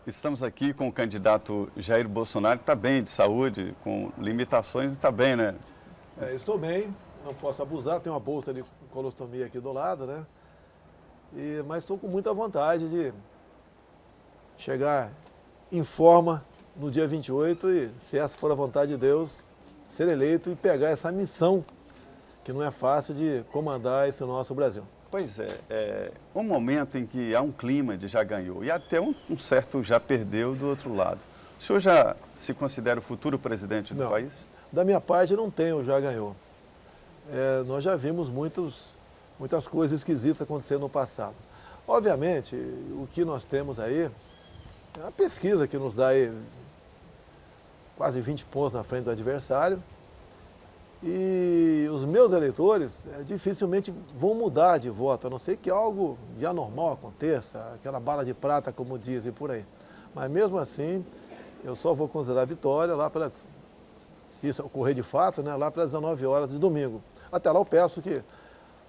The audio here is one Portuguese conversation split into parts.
estamos aqui com o candidato Jair Bolsonaro, que está bem de saúde, com limitações, está bem, né? Estou bem, não posso abusar, tenho uma bolsa de colostomia aqui do lado, né? Mas estou com muita vontade de chegar em forma no dia 28 e, se essa for a vontade de Deus, ser eleito e pegar essa missão, que não é fácil, de comandar esse nosso Brasil. Pois é um momento em que há um clima de já ganhou e até um certo já perdeu do outro lado. O senhor já se considera o futuro presidente do país? Da minha parte, não tenho, já ganhou. Nós já vimos muitas coisas esquisitas acontecendo no passado. Obviamente, o que nós temos aí é uma pesquisa que nos dá aí quase 20 pontos na frente do adversário. E os meus eleitores dificilmente vão mudar de voto, a não ser que algo de anormal aconteça, aquela bala de prata, como dizem por aí. Mas mesmo assim, eu só vou considerar a vitória lá pelas, se isso ocorrer de fato, né, lá pelas 19 horas de domingo. Até lá eu peço que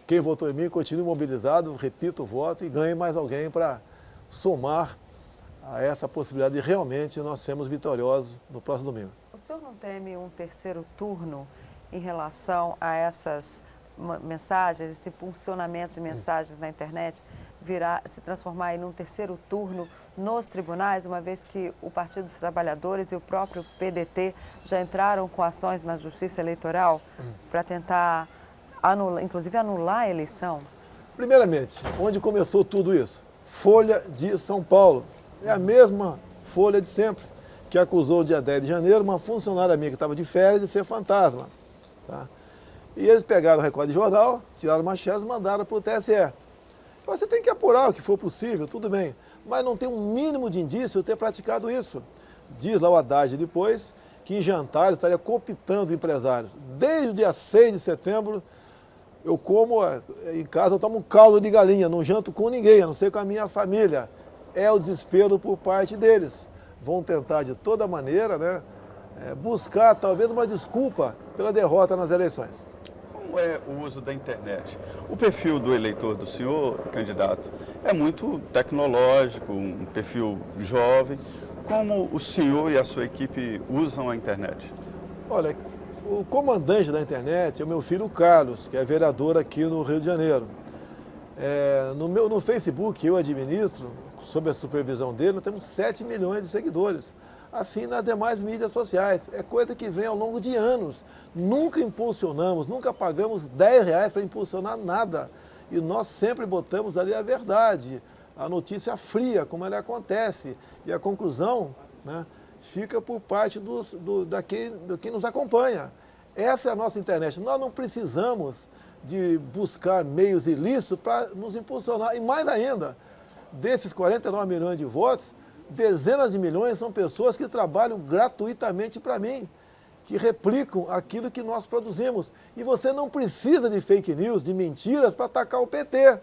quem votou em mim continue mobilizado, repita o voto e ganhe mais alguém para somar a essa possibilidade de realmente nós sermos vitoriosos no próximo domingo. O senhor não teme um terceiro turno em relação a essas mensagens, esse impulsionamento de mensagens na internet, se transformar em um terceiro turno nos tribunais, uma vez que o Partido dos Trabalhadores e o próprio PDT já entraram com ações na Justiça Eleitoral para tentar, inclusive, anular a eleição? Primeiramente, onde começou tudo isso? Folha de São Paulo. É a mesma Folha de sempre, que acusou no dia 10 de janeiro uma funcionária minha que estava de férias de ser fantasma. Tá? E eles pegaram o recorde de jornal, tiraram manchetes e mandaram para o TSE. Você tem que apurar o que for possível, tudo bem, mas não tem um mínimo de indício de ter praticado isso. Diz lá o Haddad depois que em jantares estaria cooptando empresários. Desde o dia 6 de setembro, eu como em casa, eu tomo um caldo de galinha, não janto com ninguém, a não ser com a minha família. É o desespero por parte deles. Vão tentar de toda maneira, né, buscar talvez uma desculpa pela derrota nas eleições. Como é o uso da internet? O perfil do eleitor do senhor, candidato, é muito tecnológico, um perfil jovem. Como o senhor e a sua equipe usam a internet? Olha, o comandante da internet é o meu filho Carlos, que é vereador aqui no Rio de Janeiro. No Facebook, eu administro, sob a supervisão dele, nós temos 7 milhões de seguidores. Assim nas demais mídias sociais. É coisa que vem ao longo de anos. Nunca impulsionamos, nunca pagamos R$10 para impulsionar nada. E nós sempre botamos ali a verdade, a notícia fria, como ela acontece. E a conclusão, né, fica por parte de quem nos acompanha. Essa é a nossa internet. Nós não precisamos de buscar meios ilícitos para nos impulsionar. E mais ainda, desses 49 milhões de votos, dezenas de milhões são pessoas que trabalham gratuitamente para mim, que replicam aquilo que nós produzimos. E você não precisa de fake news, de mentiras para atacar o PT.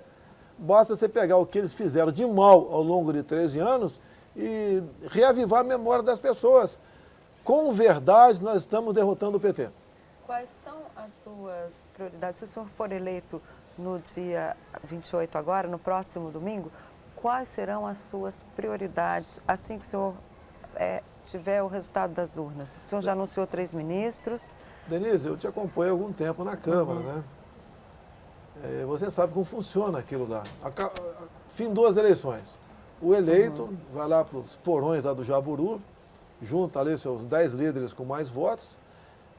Basta você pegar o que eles fizeram de mal ao longo de 13 anos e reavivar a memória das pessoas. Com verdade, nós estamos derrotando o PT. Quais são as suas prioridades? Se o senhor for eleito no dia 28 agora, no próximo domingo, quais serão as suas prioridades assim que o senhor tiver o resultado das urnas? O senhor já anunciou 3 ministros. Denise, eu te acompanho há algum tempo na Câmara, né? Você sabe como funciona aquilo lá. Findou as eleições. O eleito vai lá para os porões lá do Jaburu, junta ali seus 10 líderes com mais votos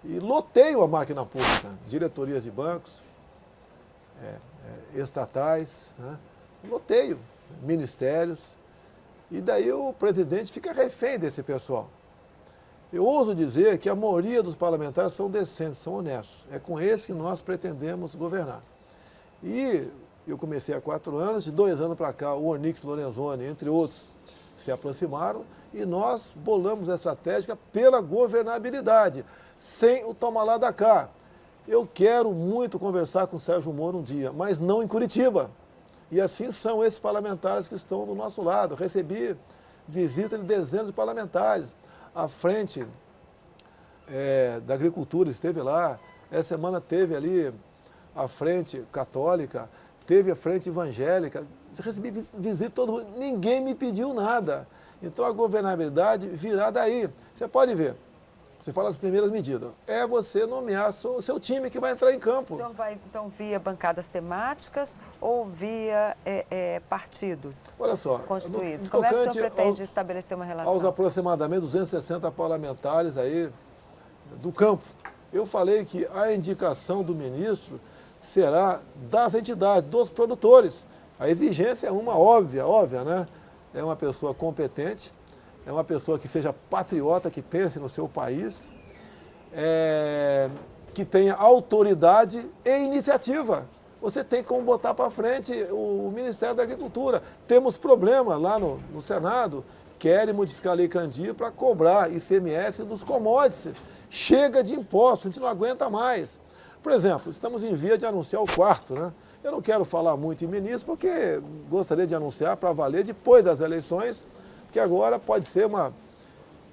e loteia a máquina pública, diretorias de bancos, estatais, né? Loteio, ministérios, e daí o presidente fica refém desse pessoal. Eu ouso dizer que a maioria dos parlamentares são decentes, são honestos. É com esses que nós pretendemos governar. E eu comecei há 4 anos, de 2 anos para cá, o Onyx Lorenzoni, entre outros, se aproximaram e nós bolamos a estratégia pela governabilidade, sem o toma lá da cá. Eu quero muito conversar com o Sérgio Moro um dia, mas não em Curitiba. E assim são esses parlamentares que estão do nosso lado. Eu recebi visita de dezenas de parlamentares. A frente da agricultura esteve lá. Essa semana teve ali a frente católica, teve a frente evangélica. Recebi visita todo mundo. Ninguém me pediu nada. Então a governabilidade virá daí. Você pode ver, você fala as primeiras medidas, é você nomear o seu time que vai entrar em campo. O senhor vai, então, via bancadas temáticas ou via partidos Olha só, constituídos? Como é que o senhor pretende estabelecer uma relação? Aos aproximadamente 260 parlamentares aí do campo. Eu falei que a indicação do ministro será das entidades, dos produtores. A exigência é uma óbvia, né? É uma pessoa competente, é uma pessoa que seja patriota, que pense no seu país, que tenha autoridade e iniciativa. Você tem como botar para frente o Ministério da Agricultura. Temos problema lá no Senado, querem modificar a Lei Candir para cobrar ICMS dos commodities. Chega de impostos, a gente não aguenta mais. Por exemplo, estamos em via de anunciar o quarto, né? Eu não quero falar muito em ministro, porque gostaria de anunciar para valer depois das eleições, que agora pode ser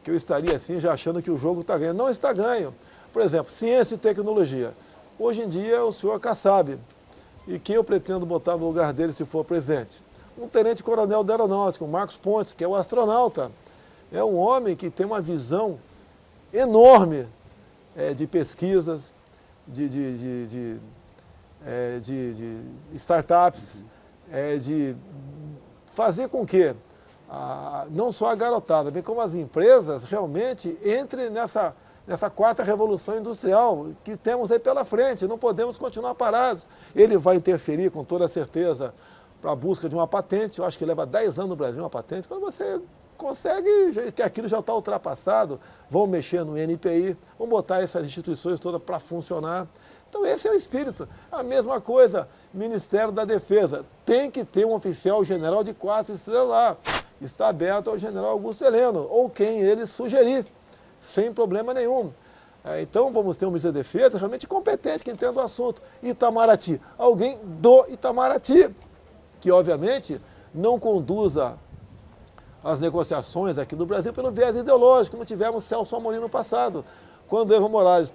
que eu estaria assim já achando que o jogo está ganho. Não está ganho. Por exemplo, ciência e tecnologia. Hoje em dia o senhor Kassab. E quem eu pretendo botar no lugar dele se for presidente? Um tenente-coronel da aeronáutica, o Marcos Pontes, que é o astronauta. É um homem que tem uma visão enorme de pesquisas, de startups, de fazer com que não só a garotada, bem como as empresas realmente entrem nessa quarta revolução industrial que temos aí pela frente. Não podemos continuar parados. Ele vai interferir com toda certeza para a busca de uma patente. Eu acho que leva 10 anos no Brasil uma patente. Quando você consegue, que aquilo já está ultrapassado, vão mexer no NPI, vão botar essas instituições todas para funcionar. Então esse é o espírito. A mesma coisa, Ministério da Defesa. Tem que ter um oficial general de 4 estrelas lá. Está aberto ao general Augusto Heleno, ou quem ele sugerir, sem problema nenhum. Então vamos ter um ministro da Defesa realmente competente, que entenda o assunto. Itamaraty, alguém do Itamaraty, que obviamente não conduza as negociações aqui no Brasil pelo viés ideológico, como tivemos Celso Amorim no passado. Quando Evo Morales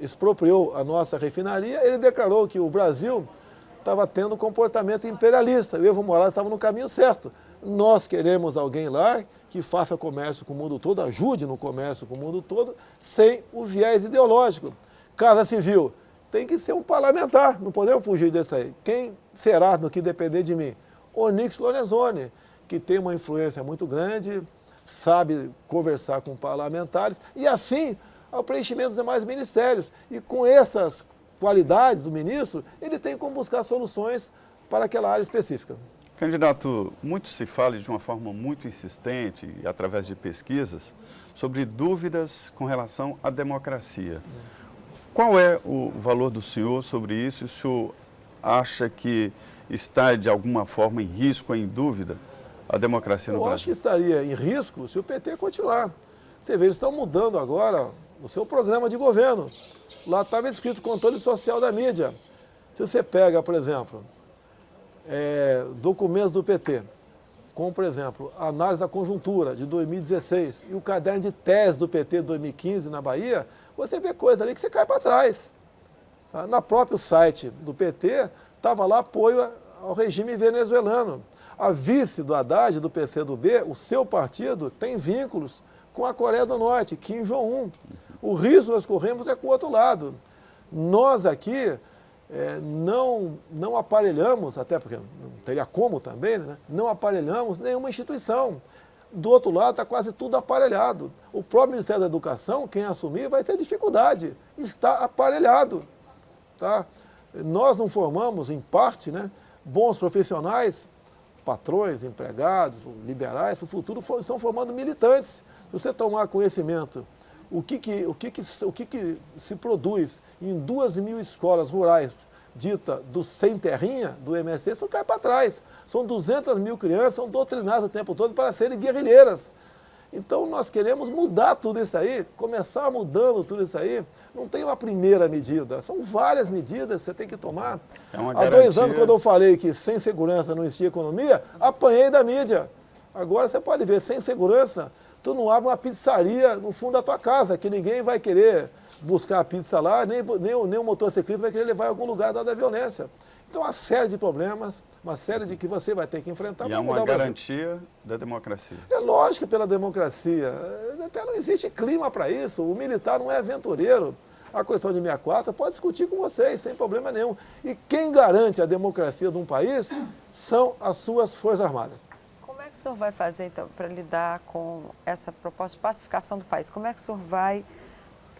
expropriou a nossa refinaria, ele declarou que o Brasil estava tendo um comportamento imperialista, e o Evo Morales estava no caminho certo. Nós queremos alguém lá que faça comércio com o mundo todo, ajude no comércio com o mundo todo, sem o viés ideológico. Casa Civil, tem que ser um parlamentar, não podemos fugir disso aí. Quem será no que depender de mim? Onyx Lorenzoni, que tem uma influência muito grande, sabe conversar com parlamentares, e assim ao preenchimento dos demais ministérios. E com essas qualidades do ministro, ele tem como buscar soluções para aquela área específica. Candidato, muito se fala de uma forma muito insistente, e através de pesquisas, sobre dúvidas com relação à democracia. Qual é o valor do senhor sobre isso? O senhor acha que está, de alguma forma, em risco, em dúvida, a democracia no Brasil? Eu acho que estaria em risco se o PT continuar. Você vê, eles estão mudando agora o seu programa de governo. Lá estava escrito controle social da mídia. Se você pega, por exemplo, documentos do PT, como, por exemplo, a análise da conjuntura de 2016 e o caderno de tese do PT de 2015 na Bahia, você vê coisa ali que você cai para trás. No próprio site do PT, estava lá apoio ao regime venezuelano. A vice do Haddad, do PCdoB, o seu partido, tem vínculos com a Coreia do Norte, Kim Jong-un. O risco que nós corremos é com o outro lado. Nós aqui não aparelhamos, até porque não teria como também, né? Não aparelhamos nenhuma instituição. Do outro lado está quase tudo aparelhado. O próprio Ministério da Educação, quem assumir, vai ter dificuldade. Está aparelhado. Tá? Nós não formamos, em parte, né, bons profissionais, patrões, empregados, liberais, para o futuro estão formando militantes. Se você tomar conhecimento, o que se produz em 2.000 escolas rurais, dita do sem terrinha, do MST, isso cai para trás. São 200.000 crianças, são doutrinadas o tempo todo para serem guerrilheiras. Então nós queremos mudar tudo isso aí, começar mudando tudo isso aí. Não tem uma primeira medida, são várias medidas que você tem que tomar. Há 2 anos, quando eu falei que sem segurança não existia economia, apanhei da mídia. Agora você pode ver, sem segurança, tu não abre uma pizzaria no fundo da tua casa, que ninguém vai querer buscar a pizza lá, nem o motociclista vai querer levar em algum lugar da violência. Então, uma série de problemas, uma série de que você vai ter que enfrentar. E é para mudar uma o Brasil. garantia da democracia. É lógico que pela democracia, até não existe clima para isso, o militar não é aventureiro. A questão de 64 pode discutir com vocês, sem problema nenhum. E quem garante a democracia de um país são as suas Forças Armadas. Como é que o senhor vai fazer, então, para lidar com essa proposta de pacificação do país? Como é que o senhor vai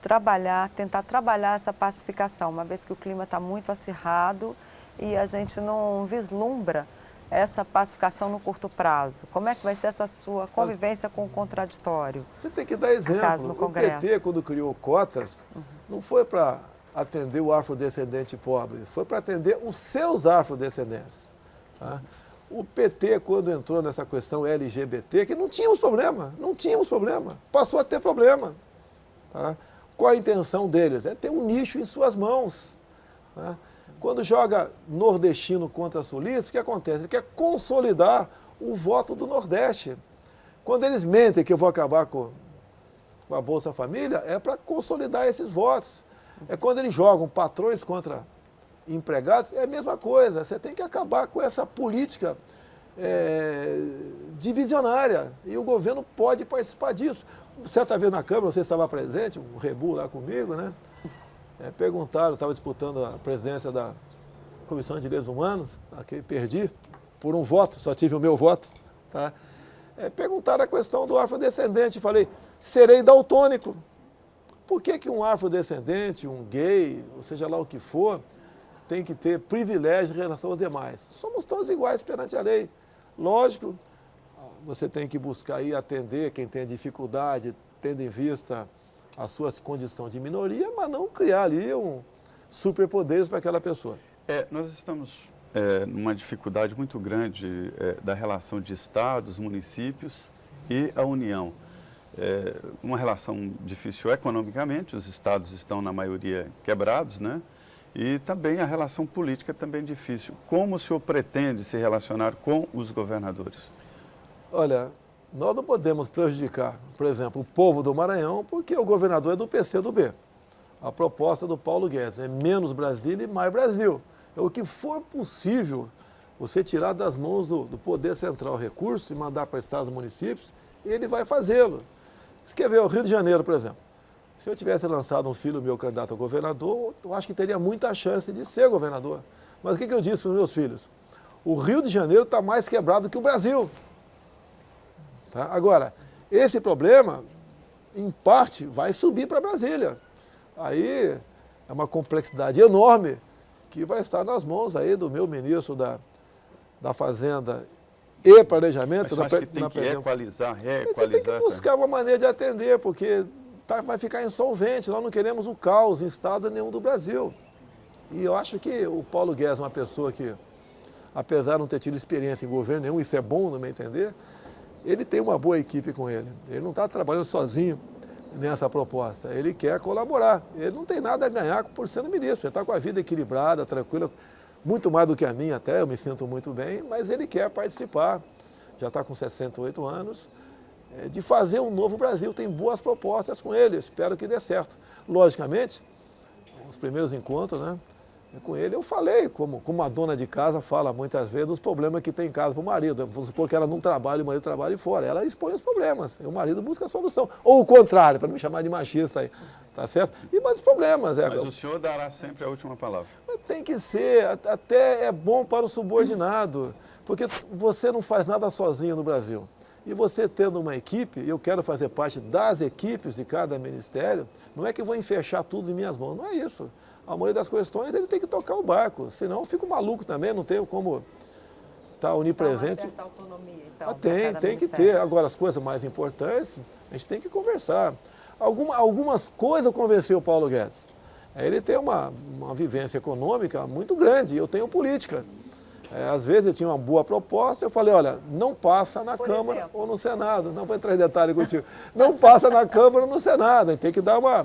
trabalhar, tentar trabalhar essa pacificação, uma vez que o clima está muito acirrado e a gente não vislumbra essa pacificação no curto prazo? Como é que vai ser essa sua convivência com o contraditório? Você tem que dar exemplo. O PT, quando criou cotas, não foi para atender o afrodescendente pobre, foi para atender os seus afrodescendentes. Tá? O PT, quando entrou nessa questão LGBT, que não tínhamos problema, passou a ter problema. Tá? Qual a intenção deles? É ter um nicho em suas mãos. Tá? Quando joga nordestino contra sulista, o que acontece? Ele quer consolidar o voto do Nordeste. Quando eles mentem que eu vou acabar com a Bolsa Família, é para consolidar esses votos. É quando eles jogam patrões contra empregados, é a mesma coisa. Você tem que acabar com essa política divisionária. E o governo pode participar disso. Certa vez na Câmara, você estava presente, o Rebu lá comigo, né? Perguntaram, eu estava disputando a presidência da Comissão de Direitos Humanos, aqui perdi, por um voto, só tive o meu voto. Tá? Perguntaram a questão do afrodescendente, falei, serei daltônico. Por que um afrodescendente, um gay, ou seja lá o que for, tem que ter privilégio em relação aos demais? Somos todos iguais perante a lei. Lógico, você tem que buscar aí atender quem tem dificuldade, tendo em vista as suas condições de minoria, mas não criar ali superpoderes para aquela pessoa. Nós estamos numa dificuldade muito grande da relação de estados, municípios e a União. Uma relação difícil economicamente, os estados estão na maioria quebrados, né? E também a relação política também difícil. Como o senhor pretende se relacionar com os governadores? Olha, nós não podemos prejudicar, por exemplo, o povo do Maranhão, porque o governador é do PCdoB. A proposta do Paulo Guedes é menos Brasília e mais Brasil. É o que for possível você tirar das mãos do Poder Central recursos e mandar para estados e municípios, ele vai fazê-lo. Você quer ver o Rio de Janeiro, por exemplo? Se eu tivesse lançado um filho meu candidato a governador, eu acho que teria muita chance de ser governador. Mas o que eu disse para os meus filhos? O Rio de Janeiro está mais quebrado que o Brasil. Tá? Agora, esse problema, em parte, vai subir para Brasília. Aí é uma complexidade enorme que vai estar nas mãos aí do meu ministro da Fazenda e Planejamento. Mas você acha que tem que equalizar. Você tem que buscar uma maneira de atender, porque vai ficar insolvente. Nós não queremos o caos em estado nenhum do Brasil. E eu acho que o Paulo Guedes é uma pessoa que, apesar de não ter tido experiência em governo nenhum, isso é bom no meu entender, ele tem uma boa equipe com ele. Ele não está trabalhando sozinho nessa proposta. Ele quer colaborar. Ele não tem nada a ganhar por sendo ministro. Ele está com a vida equilibrada, tranquila, muito mais do que a minha até, eu me sinto muito bem, mas ele quer participar. Já está com 68 anos. De fazer um novo Brasil. Tem boas propostas com ele. Espero que dê certo. Logicamente, os primeiros encontros, né? Com ele, eu falei, como a dona de casa fala muitas vezes, dos problemas que tem em casa para o marido. Vamos supor que ela não trabalha e o marido trabalha fora. Ela expõe os problemas, e o marido busca a solução. Ou o contrário, para não me chamar de machista aí, tá certo? E mais os problemas. Mas o senhor dará sempre a última palavra. Tem que ser, até é bom para o subordinado, porque você não faz nada sozinho no Brasil. E você tendo uma equipe, e eu quero fazer parte das equipes de cada ministério, não é que eu vou enfechar tudo em minhas mãos, não é isso. A maioria das questões ele tem que tocar o barco, senão eu fico maluco também, não tenho como estar onipresente. Uma certa autonomia, então, tem que ter. Agora, as coisas mais importantes, a gente tem que conversar. Algumas coisas convenceu o Paulo Guedes. Ele tem uma vivência econômica muito grande, e eu tenho política. Às vezes eu tinha uma boa proposta, eu falei, olha, não passa na Câmara ou no Senado. Não vou entrar em detalhe contigo. Não passa na Câmara ou no Senado, a gente tem que dar uma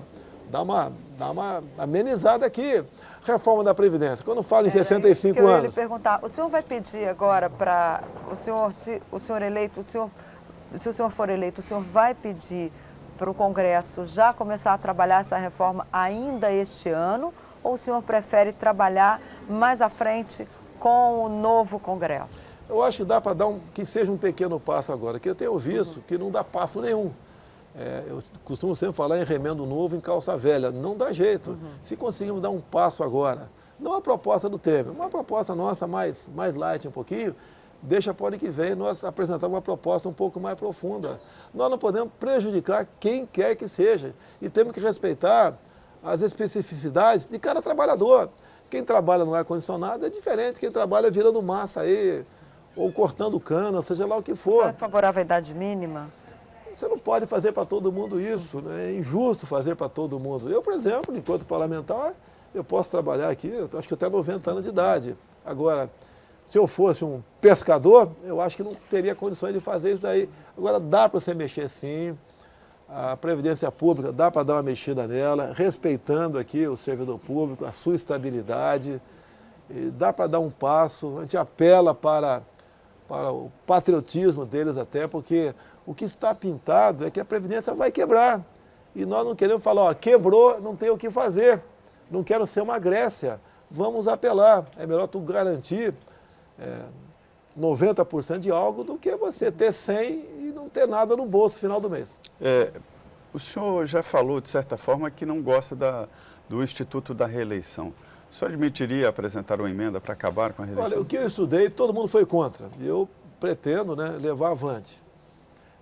amenizada aqui. Reforma da Previdência. Quando falo em 65 anos. Eu ia lhe perguntar, o senhor vai pedir agora para o senhor, se o senhor for eleito, o senhor vai pedir para o Congresso já começar a trabalhar essa reforma ainda este ano, ou o senhor prefere trabalhar mais à frente com o novo Congresso? Eu acho que dá para dar que seja um pequeno passo agora, que eu tenho visto que não dá passo nenhum. Eu costumo sempre falar em remendo novo, em calça velha. Não dá jeito. Se conseguirmos dar um passo agora, não a proposta do Temer, uma proposta nossa mais light um pouquinho, deixa para o ano que vem nós apresentar uma proposta um pouco mais profunda. Nós não podemos prejudicar quem quer que seja e temos que respeitar as especificidades de cada trabalhador. Quem trabalha no ar-condicionado é diferente, quem trabalha virando massa aí, ou cortando cana, seja lá o que for. Você é favorável à idade mínima? Você não pode fazer para todo mundo isso, né? É injusto fazer para todo mundo. Eu, por exemplo, enquanto parlamentar, eu posso trabalhar aqui, eu acho que até 90 anos de idade. Agora, se eu fosse um pescador, eu acho que não teria condições de fazer isso daí. Agora, dá para você mexer sim, a Previdência Pública, dá para dar uma mexida nela, respeitando aqui o servidor público, a sua estabilidade, e dá para dar um passo, a gente apela para o patriotismo deles até, porque o que está pintado é que a Previdência vai quebrar. E nós não queremos falar, ó, quebrou, não tem o que fazer, não quero ser uma Grécia, vamos apelar. É melhor tu garantir 90% de algo do que você ter 100 e não ter nada no bolso no final do mês. O senhor já falou, de certa forma, que não gosta do Instituto da Reeleição. O senhor admitiria apresentar uma emenda para acabar com a reeleição? Olha, o que eu estudei, todo mundo foi contra. E eu pretendo, né, levar avante.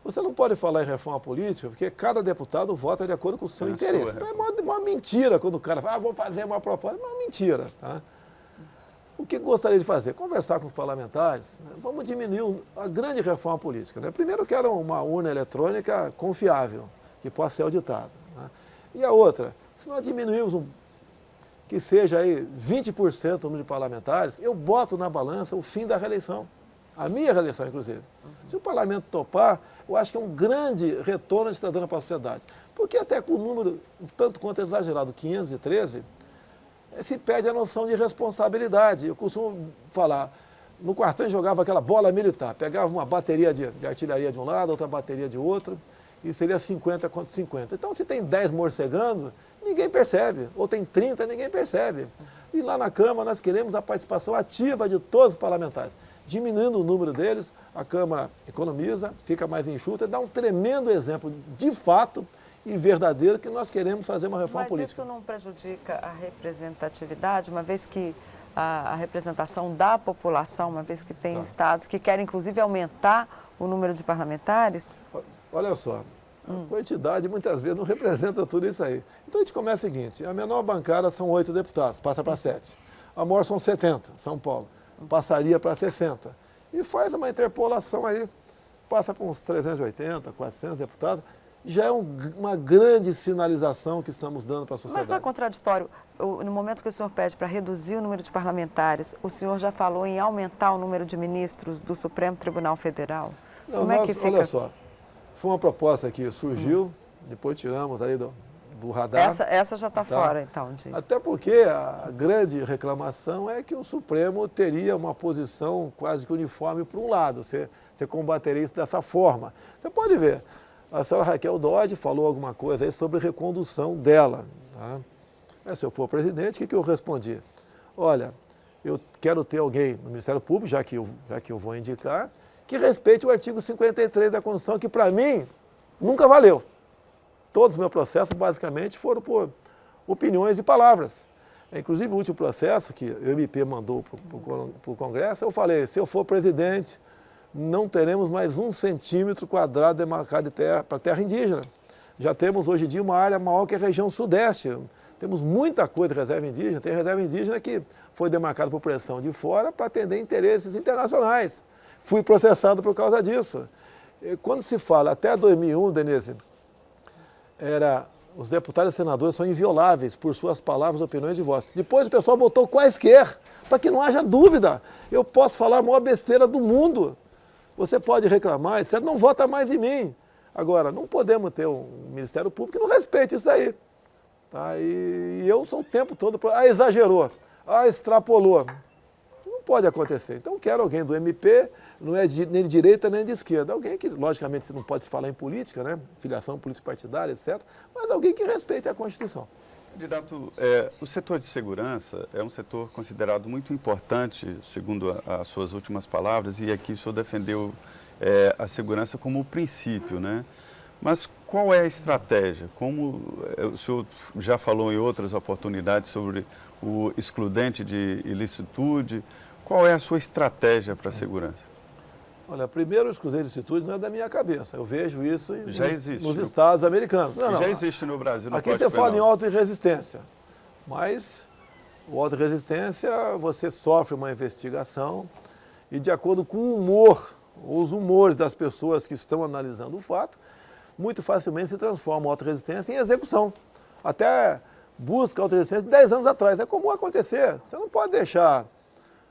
Você não pode falar em reforma política, porque cada deputado vota de acordo com o seu interesse. Então é uma mentira quando o cara fala, vou fazer uma proposta. É uma mentira. Tá? O que eu gostaria de fazer? Conversar com os parlamentares, né? Vamos diminuir a grande reforma política. Né? Primeiro, eu quero uma urna eletrônica confiável, que possa ser auditada. Né? E a outra, se nós diminuirmos que seja aí 20% o número de parlamentares, eu boto na balança o fim da reeleição. A minha reeleição, inclusive. Se o parlamento topar, eu acho que é um grande retorno que está dando para a sociedade. Porque até com o número, tanto quanto exagerado, 513, se perde a noção de responsabilidade. Eu costumo falar, no quartel jogava aquela bola militar, pegava uma bateria de artilharia de um lado, outra bateria de outro, e seria 50 contra 50. Então, se tem 10 morcegando, ninguém percebe. Ou tem 30, ninguém percebe. E lá na Câmara nós queremos a participação ativa de todos os parlamentares. Diminuindo o número deles, a Câmara economiza, fica mais enxuta, dá um tremendo exemplo de fato e verdadeiro que nós queremos fazer uma reforma política. Mas isso não prejudica a representatividade, uma vez que a representação da população, uma vez que tem estados que querem inclusive aumentar o número de parlamentares? Olha só, a quantidade muitas vezes não representa tudo isso aí. Então a gente começa o seguinte, a menor bancada são 8 deputados, passa para 7. A maior são 70, São Paulo, passaria para 60. E faz uma interpolação aí, passa para uns 380, 400 deputados, já é uma grande sinalização que estamos dando para a sociedade. Mas não é contraditório, no momento que o senhor pede para reduzir o número de parlamentares, o senhor já falou em aumentar o número de ministros do Supremo Tribunal Federal? Não, como é que fica? Olha só, foi uma proposta que surgiu, depois tiramos aí do radar. Essa já está fora, então. Até porque a grande reclamação é que o Supremo teria uma posição quase que uniforme para um lado, você combateria isso dessa forma. Você pode ver, a senhora Raquel Dodge falou alguma coisa aí sobre recondução dela. Tá? Se eu for presidente, o que eu respondi? Olha, eu quero ter alguém no Ministério Público, já que eu vou indicar, que respeite o artigo 53 da Constituição, que para mim nunca valeu. Todos os meus processos, basicamente, foram por opiniões e palavras. Inclusive, o último processo que o MP mandou para o Congresso, eu falei, se eu for presidente, não teremos mais 1 centímetro quadrado demarcado de terra para terra indígena. Já temos, hoje em dia, uma área maior que a região sudeste. Temos muita coisa de reserva indígena. Tem reserva indígena que foi demarcada por pressão de fora para atender interesses internacionais. Fui processado por causa disso. Quando se fala, até 2001, Denise, os deputados e senadores são invioláveis por suas palavras, opiniões e votos. Depois o pessoal botou quaisquer, para que não haja dúvida. Eu posso falar a maior besteira do mundo. Você pode reclamar, etc. Não vota mais em mim. Agora, não podemos ter um Ministério Público que não respeite isso aí. Tá? E eu sou o tempo todo, exagerou, extrapolou. Não pode acontecer. Então, quero alguém do MP, não é nem de direita nem de esquerda. Alguém que, logicamente, você não pode se falar em política, né? Filiação político partidária, etc. Mas alguém que respeite a Constituição. Candidato, o setor de segurança é um setor considerado muito importante, segundo as suas últimas palavras, e aqui o senhor defendeu a segurança como princípio, né? Mas qual é a estratégia? Como o senhor já falou em outras oportunidades sobre o excludente de ilicitude, qual é a sua estratégia para a segurança? Olha, primeiro o excludente de ilicitude não é da minha cabeça, eu vejo isso nos no, Estados americanos. Não, já existe no Brasil, no aqui Código você fala em Penal. auto e resistência, mas o auto e resistência você sofre uma investigação e de acordo com o humor, os humores das pessoas que estão analisando o fato, muito facilmente se transforma a auto-resistência em execução. Até busca auto-resistência 10 anos atrás. É comum acontecer. Você não pode deixar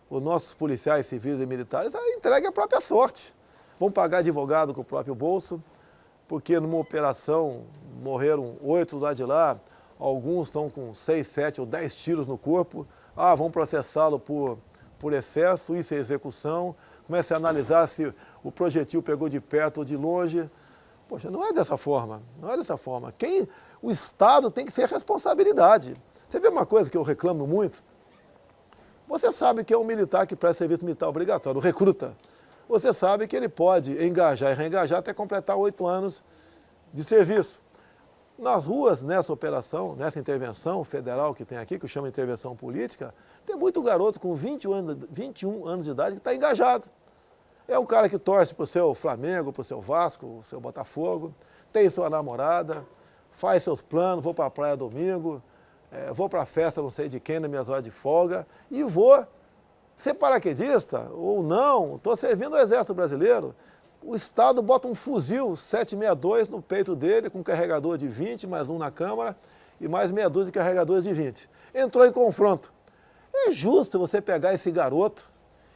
os nossos policiais civis e militares entregue à própria sorte. Vão pagar advogado com o próprio bolso, porque numa operação morreram 8 lá de lá, alguns estão com 6, 7 ou 10 tiros no corpo. Vão processá-lo por excesso, isso é execução. Começa a analisar se o projetil pegou de perto ou de longe. Poxa, não é dessa forma, não é dessa forma. O Estado tem que ser responsabilidade. Você vê uma coisa que eu reclamo muito? Você sabe que é um militar que presta serviço militar obrigatório, o recruta. Você sabe que ele pode engajar e reengajar até completar 8 anos de serviço. Nas ruas, nessa operação, nessa intervenção federal que tem aqui, que eu chamo de intervenção política, tem muito garoto com 21 anos de idade que está engajado. É um cara que torce para o seu Flamengo, para o seu Vasco, o seu Botafogo, tem sua namorada, faz seus planos, vou para a praia domingo, vou para a festa não sei de quem, nas minhas horas de folga, e vou ser paraquedista ou não, estou servindo o Exército Brasileiro. O Estado bota um fuzil 762 no peito dele, com um carregador de 20, mais um na câmara, e mais meia dúzia de carregadores de 20. Entrou em confronto. É justo você pegar esse garoto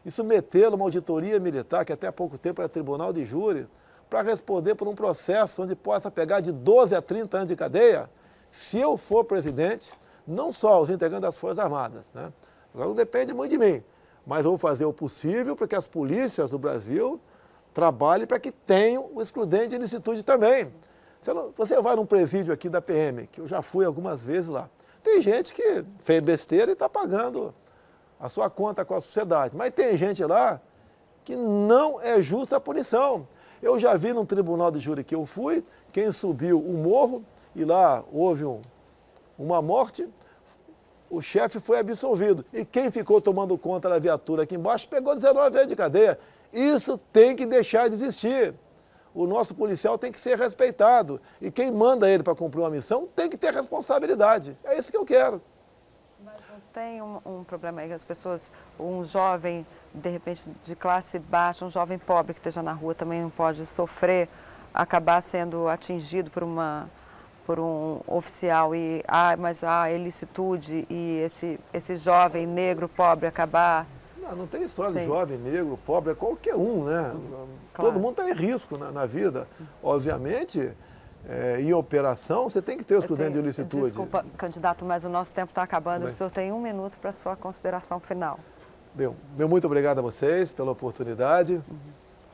e submetê-lo a uma auditoria militar, que até há pouco tempo era tribunal de júri, para responder por um processo onde possa pegar de 12 a 30 anos de cadeia, se eu for presidente, não só os integrantes das Forças Armadas, né? Agora não depende muito de mim, mas eu vou fazer o possível para que as polícias do Brasil trabalhem para que tenham o excludente de ilicitude também. Você vai num presídio aqui da PM, que eu já fui algumas vezes lá, tem gente que fez besteira e está pagando a sua conta com a sociedade. Mas tem gente lá que não é justa a punição. Eu já vi num tribunal de júri que eu fui, quem subiu o morro e lá houve uma morte, o chefe foi absolvido. E quem ficou tomando conta da viatura aqui embaixo pegou 19 anos de cadeia. Isso tem que deixar de existir. O nosso policial tem que ser respeitado. E quem manda ele para cumprir uma missão tem que ter responsabilidade. É isso que eu quero. Tem um problema aí que as pessoas, um jovem, de repente, de classe baixa, um jovem pobre que esteja na rua também não pode sofrer, acabar sendo atingido por um oficial e, mas a ilicitude e esse jovem negro pobre acabar... Não tem história de jovem, negro, pobre, é qualquer um, né? Claro. Todo mundo está em risco na vida. Obviamente... em operação, você tem que ter o excludente de ilicitude. Desculpa, candidato, mas o nosso tempo está acabando. O senhor tem 1 minuto para a sua consideração final. Meu muito obrigado a vocês pela oportunidade.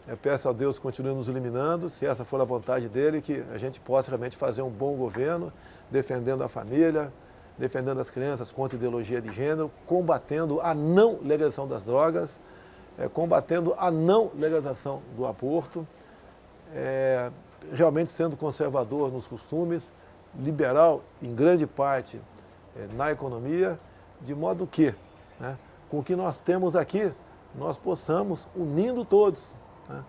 Eu peço a Deus que continue nos iluminando, se essa for a vontade dele, que a gente possa realmente fazer um bom governo, defendendo a família, defendendo as crianças contra a ideologia de gênero, combatendo a não legalização das drogas, combatendo a não legalização do aborto, realmente sendo conservador nos costumes, liberal em grande parte na economia, de modo que, né, com o que nós temos aqui, nós possamos, unindo todos, né,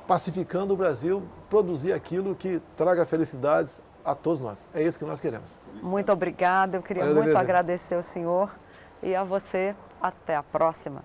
pacificando o Brasil, produzir aquilo que traga felicidades a todos nós. É isso que nós queremos. Muito obrigada, eu queria muito agradecer ao senhor e a você. Até a próxima.